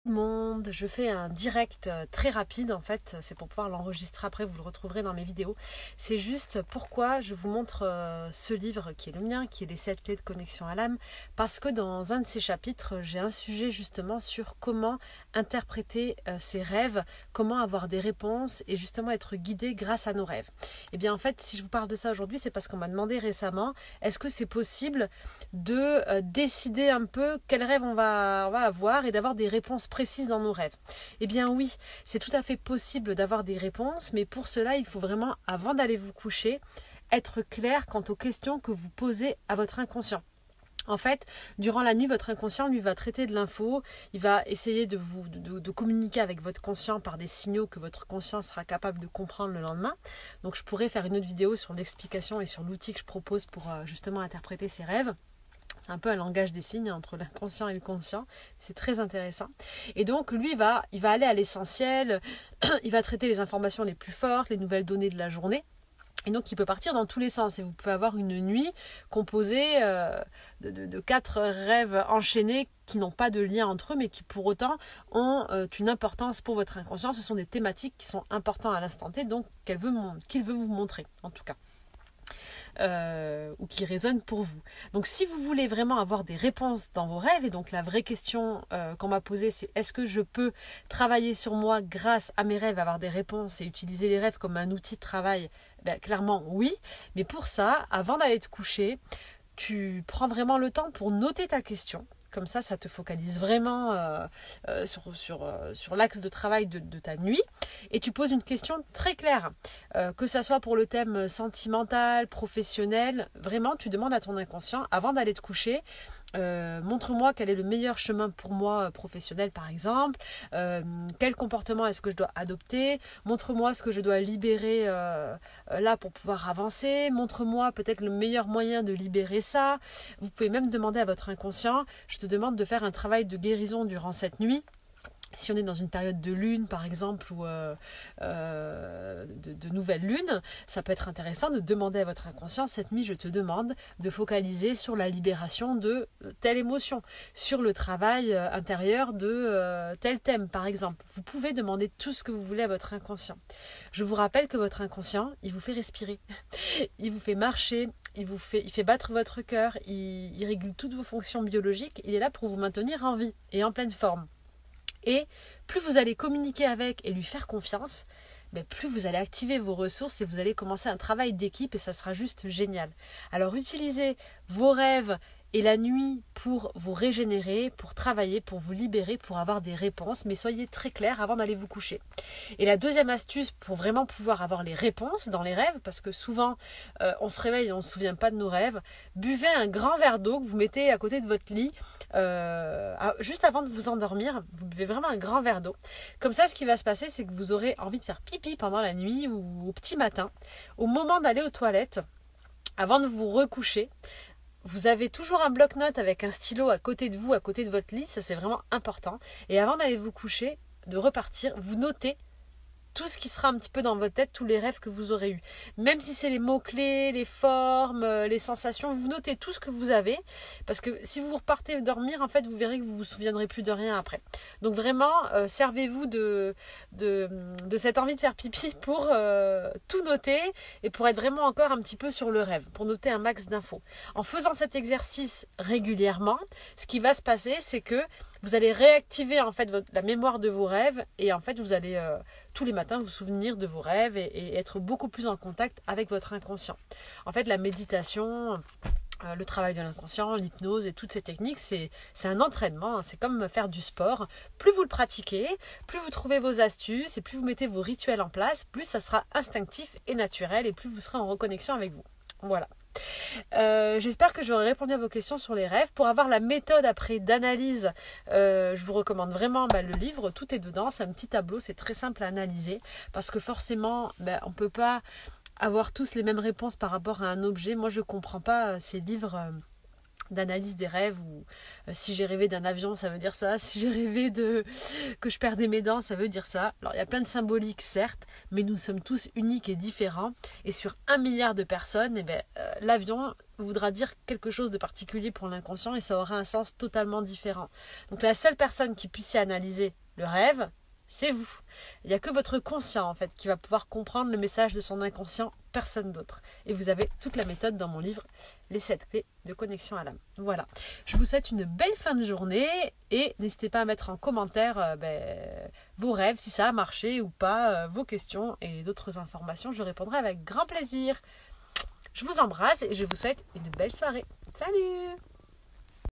Monde, je fais un direct très rapide en fait, c'est pour pouvoir l'enregistrer après, vous le retrouverez dans mes vidéos. C'est juste pourquoi je vous montre ce livre qui est le mien, qui est les 7 clés de connexion à l'âme, parce que dans un de ces chapitres, j'ai un sujet justement sur comment interpréter ses rêves, comment avoir des réponses et justement être guidé grâce à nos rêves. Et bien en fait, si je vous parle de ça aujourd'hui, c'est parce qu'on m'a demandé récemment, est-ce que c'est possible de décider un peu quel rêve on va avoir et d'avoir des réponses précises dans nos rêves. Eh bien oui, c'est tout à fait possible d'avoir des réponses, mais pour cela, il faut vraiment, avant d'aller vous coucher, être clair quant aux questions que vous posez à votre inconscient. En fait, durant la nuit, votre inconscient lui va traiter de l'info, il va essayer de communiquer avec votre conscient par des signaux que votre conscient sera capable de comprendre le lendemain. Donc je pourrais faire une autre vidéo sur l'explication et sur l'outil que je propose pour justement interpréter ces rêves. C'est un peu un langage des signes entre l'inconscient et le conscient. C'est très intéressant. Et donc, lui, il va aller à l'essentiel. Il va traiter les informations les plus fortes, les nouvelles données de la journée. Et donc, il peut partir dans tous les sens. Et vous pouvez avoir une nuit composée de 4 rêves enchaînés qui n'ont pas de lien entre eux, mais qui pour autant ont une importance pour votre inconscient. Ce sont des thématiques qui sont importantes à l'instant T, donc qu'il veut vous montrer, en tout cas. Ou qui résonnent pour vous. Donc si vous voulez vraiment avoir des réponses dans vos rêves, et donc la vraie question qu'on m'a posée, c'est est-ce que je peux travailler sur moi grâce à mes rêves, avoir des réponses et utiliser les rêves comme un outil de travail? Ben, clairement oui, mais pour ça, avant d'aller te coucher, tu prends vraiment le temps pour noter ta question. Comme ça te focalise vraiment sur l'axe de travail de ta nuit. Et tu poses une question très claire. Que ça soit pour le thème sentimental, professionnel, vraiment, tu demandes à ton inconscient, avant d'aller te coucher, montre-moi quel est le meilleur chemin pour moi professionnel par exemple, quel comportement est-ce que je dois adopter, montre-moi ce que je dois libérer là pour pouvoir avancer, montre-moi peut-être le meilleur moyen de libérer ça. Vous pouvez même demander à votre inconscient, je te demande de faire un travail de guérison durant cette nuit. Si on est dans une période de lune, par exemple, ou de nouvelle lune, ça peut être intéressant de demander à votre inconscient, cette nuit, je te demande de focaliser sur la libération de telle émotion, sur le travail intérieur de tel thème, par exemple. Vous pouvez demander tout ce que vous voulez à votre inconscient. Je vous rappelle que votre inconscient, il vous fait respirer, il vous fait marcher, il fait battre votre cœur, il régule toutes vos fonctions biologiques, il est là pour vous maintenir en vie et en pleine forme. Et plus vous allez communiquer avec et lui faire confiance, plus vous allez activer vos ressources et vous allez commencer un travail d'équipe et ça sera juste génial. Alors utilisez vos rêves et la nuit pour vous régénérer, pour travailler, pour vous libérer, pour avoir des réponses, mais soyez très clair avant d'aller vous coucher. Et la deuxième astuce pour vraiment pouvoir avoir les réponses dans les rêves, parce que souvent on se réveille et on ne se souvient pas de nos rêves, buvez un grand verre d'eau que vous mettez à côté de votre lit, juste avant de vous endormir, vous buvez vraiment un grand verre d'eau. Comme ça, ce qui va se passer, c'est que vous aurez envie de faire pipi pendant la nuit ou au petit matin, au moment d'aller aux toilettes, avant de vous recoucher. Vous avez toujours un bloc-notes avec un stylo à côté de vous, à côté de votre lit, ça c'est vraiment important. Et avant d'aller vous coucher, de repartir, vous notez tout ce qui sera un petit peu dans votre tête, tous les rêves que vous aurez eus. Même si c'est les mots-clés, les formes, les sensations, vous notez tout ce que vous avez. Parce que si vous repartez dormir, en fait, vous verrez que vous ne vous souviendrez plus de rien après. Donc vraiment, servez-vous de cette envie de faire pipi pour tout noter et pour être vraiment encore un petit peu sur le rêve, pour noter un max d'infos. En faisant cet exercice régulièrement, ce qui va se passer, c'est que vous allez réactiver en fait la mémoire de vos rêves et en fait vous allez tous les matins vous souvenir de vos rêves et être beaucoup plus en contact avec votre inconscient. En fait, la méditation, le travail de l'inconscient, l'hypnose et toutes ces techniques, c'est un entraînement, c'est comme faire du sport. Plus vous le pratiquez, plus vous trouvez vos astuces et plus vous mettez vos rituels en place, plus ça sera instinctif et naturel et plus vous serez en reconnexion avec vous. Voilà. J'espère que j'aurai répondu à vos questions sur les rêves. Pour avoir la méthode après d'analyse, je vous recommande vraiment le livre, tout est dedans, c'est un petit tableau, c'est très simple à analyser parce que forcément on ne peut pas avoir tous les mêmes réponses par rapport à un objet. Moi je ne comprends pas ces livres d'analyse des rêves, ou si j'ai rêvé d'un avion, ça veut dire ça, si j'ai rêvé que je perdais mes dents, ça veut dire ça. Alors il y a plein de symboliques certes, mais nous sommes tous uniques et différents, et sur 1 milliard de personnes, l'avion voudra dire quelque chose de particulier pour l'inconscient et ça aura un sens totalement différent. Donc la seule personne qui puisse y analyser le rêve, c'est vous. Il n'y a que votre conscient en fait qui va pouvoir comprendre le message de son inconscient, personne d'autre. Et vous avez toute la méthode dans mon livre, les 7 clés de connexion à l'âme. Voilà. Je vous souhaite une belle fin de journée et n'hésitez pas à mettre en commentaire vos rêves, si ça a marché ou pas, vos questions et d'autres informations. Je répondrai avec grand plaisir. Je vous embrasse et je vous souhaite une belle soirée. Salut!